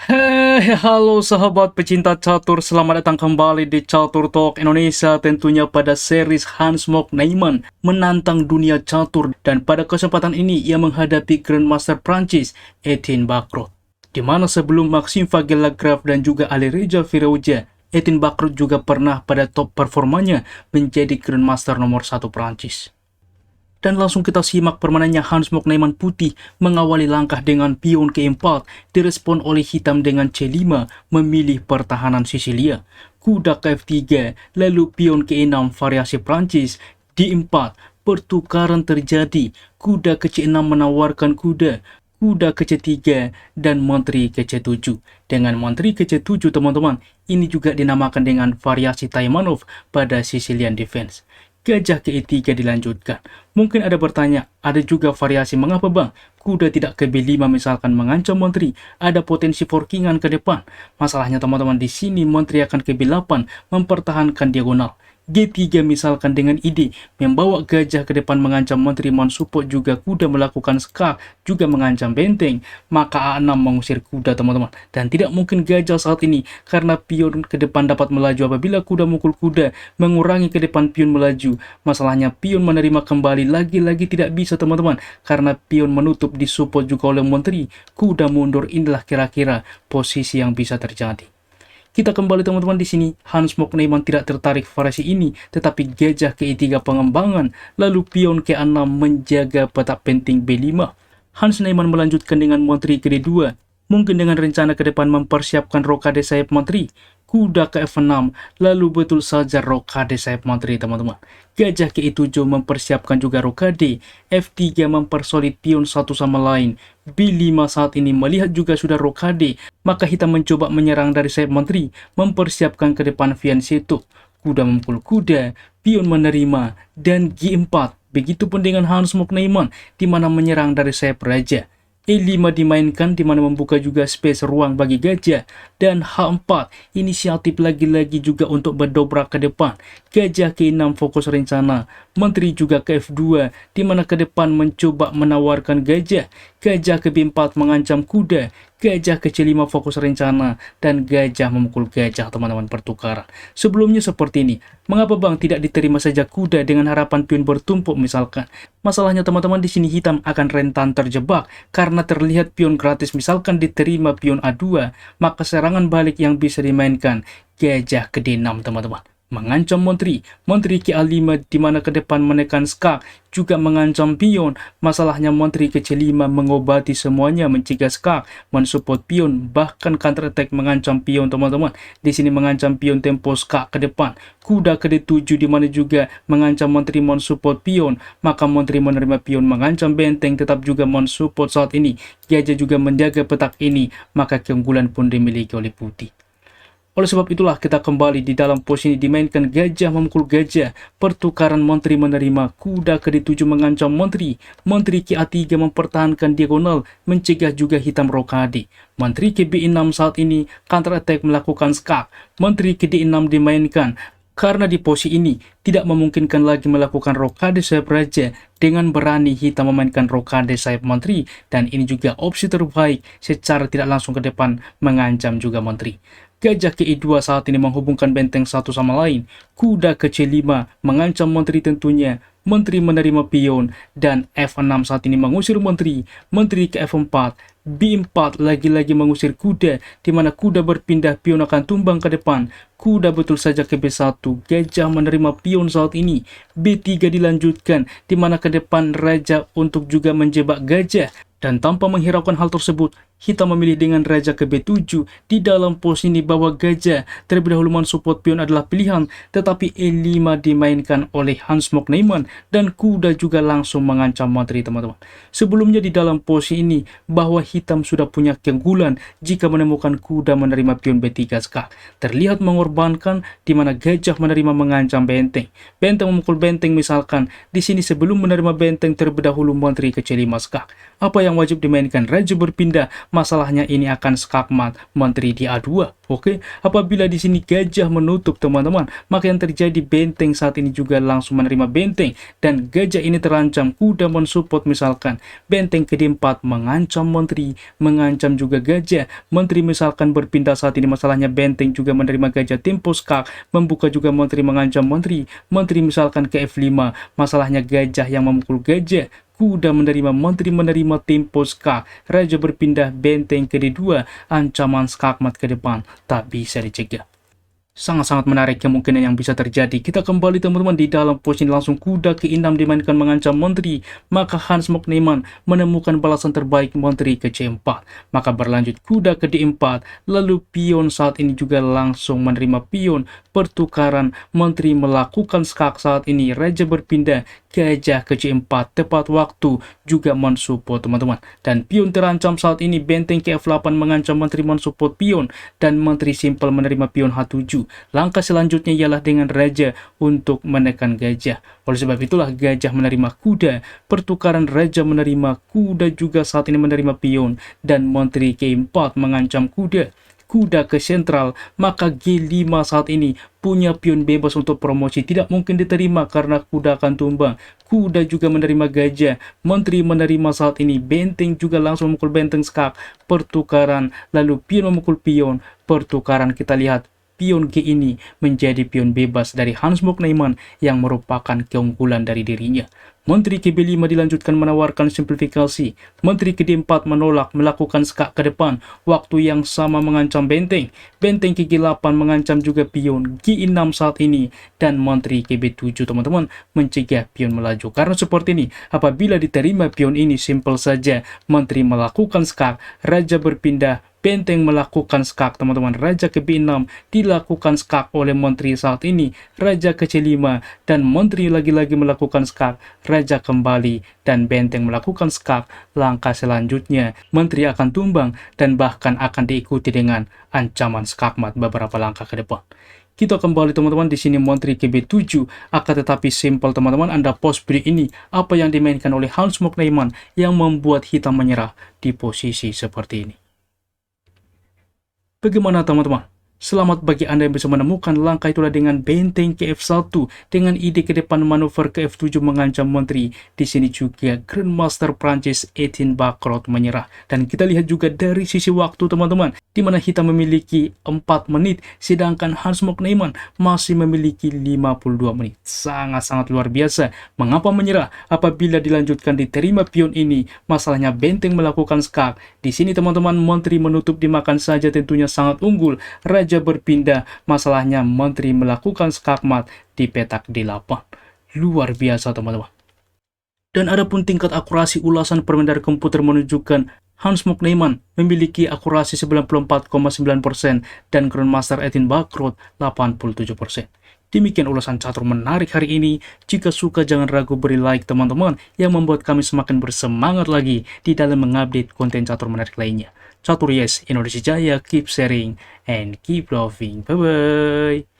Halo sahabat pecinta catur, selamat datang kembali di Catur Talk Indonesia. Tentunya pada series Hans Mok Neyman menantang dunia catur, dan pada kesempatan ini ia menghadapi Grandmaster Prancis Etienne Bacrot. Di mana sebelum Maxime Vachier-Lagrave dan juga Alireza Firouzja, Etienne Bacrot juga pernah pada top performanya menjadi Grandmaster nomor 1 Prancis. Dan langsung kita simak permainannya Hans Mok Neyman putih mengawali langkah dengan pion ke-4, direspon oleh hitam dengan C5 memilih pertahanan Sisilia. Kuda ke F3, lalu pion ke-6 variasi Prancis D4, pertukaran terjadi. Kuda ke C6 menawarkan kuda ke C3 dan menteri ke C7. Dengan menteri ke C7 teman-teman, ini juga dinamakan dengan variasi Taimanov pada Sicilian Defense. Gajah ke E3 dilanjutkan. Mungkin ada bertanya, ada juga variasi mengapa bang? Kuda tidak ke B5 misalkan mengancam menteri, ada potensi forkingan ke depan. Masalahnya teman-teman, di sini menteri akan ke B8 mempertahankan diagonal. G3 misalkan dengan ide membawa gajah ke depan mengancam menteri, mensupport juga kuda melakukan skak juga mengancam benteng, maka A6 mengusir kuda teman-teman. Dan tidak mungkin gajah saat ini karena pion ke depan dapat melaju apabila kuda mukul kuda, mengurangi ke depan pion melaju. Masalahnya pion menerima kembali lagi-lagi tidak bisa teman-teman, karena pion menutup disupport juga oleh menteri, kuda mundur. Inilah kira-kira posisi yang bisa terjadi. Kita kembali teman-teman di sini. Hans Mok Neyman tidak tertarik variasi ini, tetapi gajah ke E3 pengembangan, lalu pion ke A6 menjaga petak penting B5. Hans Neyman melanjutkan dengan menteri ke D2, mungkin dengan rencana ke depan mempersiapkan rokade sayap menteri. Kuda ke F6, lalu betul saja rokade sayap menteri teman-teman. Gajah ke E7 mempersiapkan juga rokade, F3 mempersolid pion satu sama lain. B5 saat ini melihat juga sudah rokade, maka hitam mencoba menyerang dari sayap menteri, mempersiapkan ke depan fianchetto. Kuda memukul kuda, pion menerima, dan G4. Begitupun dengan Hans Mok Neyman, di mana menyerang dari sayap raja. E5 dimainkan, di mana membuka juga space ruang bagi gajah, dan H4 inisiatif lagi-lagi juga untuk berdobrak ke depan. Gajah ke 6 fokus rencana, menteri juga ke F2, di mana ke depan mencoba menawarkan gajah. Gajah ke B4 mengancam kuda, gajah ke C5 fokus rencana, dan gajah memukul gajah teman-teman, pertukaran. Sebelumnya seperti ini, mengapa bang tidak diterima saja kuda dengan harapan pion bertumpuk misalkan? Masalahnya teman-teman, di sini hitam akan rentan terjebak karena terlihat pion gratis misalkan diterima pion A2, maka serangan balik yang bisa dimainkan gajah ke D6 teman-teman, mengancam menteri ke A5, di mana ke depan menekan skak juga mengancam pion. Masalahnya menteri ke C5 mengobati semuanya, mencegah skak, mensupport pion, bahkan counter attack mengancam pion teman-teman. Di sini mengancam pion tempo skak ke depan. Kuda ke D7, di mana juga mengancam menteri, mensupport pion, maka menteri menerima pion mengancam benteng, tetap juga mensupport saat ini. Gajah juga menjaga petak ini, maka keunggulan pun dimiliki oleh putih. Oleh sebab itulah kita kembali di dalam posisi dimainkan gajah memukul gajah, pertukaran menteri menerima, kuda ke D7 mengancam menteri ke A3 mempertahankan diagonal, mencegah juga hitam rokade. Menteri ke B6 saat ini counter attack melakukan skak, menteri ke D6 dimainkan, karena di posisi ini tidak memungkinkan lagi melakukan rokade sayap raja. Dengan berani hitam memainkan rokade sayap menteri, dan ini juga opsi terbaik secara tidak langsung ke depan mengancam juga menteri. Gajah ke E2 saat ini menghubungkan benteng satu sama lain. Kuda ke C5 mengancam menteri tentunya. Menteri menerima pion, dan F6 saat ini mengusir menteri ke F4, B4 lagi-lagi mengusir kuda, di mana kuda berpindah, pion akan tumbang ke depan. Kuda betul saja ke B1, gajah menerima pion saat ini. B3 dilanjutkan, di mana ke depan raja untuk juga menjebak gajah. Dan tanpa menghiraukan hal tersebut, hitam memilih dengan raja ke B7 di dalam posisi bahwa gajah terlebih dahulu mensupport pion adalah pilihan, tetapi E5 dimainkan oleh Hans Mok Neyman, dan kuda juga langsung mengancam menteri teman-teman. Sebelumnya di dalam posisi ini bahwa hitam sudah punya keunggulan jika menemukan kuda menerima pion B3 skak. Terlihat mengorbankan, di mana gajah menerima mengancam benteng. Benteng memukul benteng misalkan, di sini sebelum menerima benteng terlebih dahulu menteri ke C5 skak. Apa yang wajib dimainkan? Raja berpindah, masalahnya ini akan skakmat menteri di A2. Oke, apabila di sini gajah menutup teman-teman, maka yang terjadi benteng saat ini juga langsung menerima benteng dan gajah ini terancam. Kuda mensupport misalkan benteng ke-4 mengancam menteri, mengancam juga gajah. Menteri misalkan berpindah saat ini masalahnya benteng juga menerima gajah tempo skak, membuka juga menteri mengancam menteri. Menteri misalkan ke F5, masalahnya gajah yang memukul gajah. Kuda menerima, menteri menerima tempo skak, raja berpindah benteng ke D2, ancaman skakmat ke depan tak bisa dicegah. Sangat-sangat menarik kemungkinan yang bisa terjadi. Kita kembali teman-teman di dalam posisi langsung kuda ke-6 dimainkan mengancam menteri. Maka Hans Mok Neyman menemukan balasan terbaik menteri ke C4. Maka berlanjut kuda ke D4. Lalu pion saat ini juga langsung menerima pion. Pertukaran menteri melakukan skak saat ini. Raja berpindah gajah ke C4. Tepat waktu juga mensupport teman-teman. Dan pion terancam saat ini. Benteng ke F8 mengancam menteri mensupport pion. Dan menteri simpel menerima pion H7. Langkah selanjutnya ialah dengan raja untuk menekan gajah. Oleh sebab itulah gajah menerima kuda, pertukaran raja menerima kuda juga saat ini menerima pion, dan menteri ke-4 mengancam kuda. Kuda ke sentral, maka G5 saat ini punya pion bebas untuk promosi, tidak mungkin diterima karena kuda akan tumbang. Kuda juga menerima gajah, menteri menerima saat ini, benteng juga langsung memukul benteng skak, pertukaran, lalu pion memukul pion, pertukaran kita lihat. Pion G ini menjadi pion bebas dari Hans Mok Neyman yang merupakan keunggulan dari dirinya. Menteri ke B5 dilanjutkan menawarkan simplifikasi. Menteri ke D4 menolak melakukan skak ke depan. Waktu yang sama mengancam benteng. Benteng ke G8 mengancam juga pion G6 saat ini. Dan menteri ke B7 teman-teman mencegah pion melaju. Karena seperti ini, apabila diterima pion ini simpel saja. Menteri melakukan skak, raja berpindah, benteng melakukan skak teman-teman. Raja ke B6 dilakukan skak oleh menteri saat ini. Raja ke C5 dan menteri lagi-lagi melakukan skak. Raja kembali dan benteng melakukan skak. Langkah selanjutnya menteri akan tumbang dan bahkan akan diikuti dengan ancaman skakmat beberapa langkah ke depan. Kita kembali teman-teman di sini menteri ke B7, akan tetapi simpel teman-teman. Anda pause video ini, apa yang dimainkan oleh Hans Mok Neyman yang membuat hitam menyerah di posisi seperti ini. Bagaimana teman-teman? Selamat bagi Anda yang bisa menemukan langkah itulah dengan benteng ke F1 dengan ide ke depan manuver ke F7 mengancam menteri. Di sini juga Grandmaster Prancis Etienne Bacrot menyerah. Dan kita lihat juga dari sisi waktu teman-teman, di mana hitam memiliki 4 menit sedangkan Hans Mok Neyman masih memiliki 52 menit. Sangat-sangat luar biasa. Mengapa menyerah? Apabila dilanjutkan diterima pion ini, masalahnya benteng melakukan skak. Di sini teman-teman menteri menutup dimakan saja tentunya sangat unggul. Raja berpindah, masalahnya menteri melakukan skakmat di petak D8. Luar biasa teman-teman. Dan adapun tingkat akurasi ulasan permain dari komputer menunjukkan Hans Mok Neyman memiliki akurasi 94,9% dan Grandmaster Etienne Bacrot 87%. Demikian ulasan catur menarik hari ini. Jika suka jangan ragu beri like teman-teman yang membuat kami semakin bersemangat lagi di dalam mengupdate konten catur menarik lainnya. Catur Yes Indonesia Jaya, keep sharing and keep loving. Bye bye.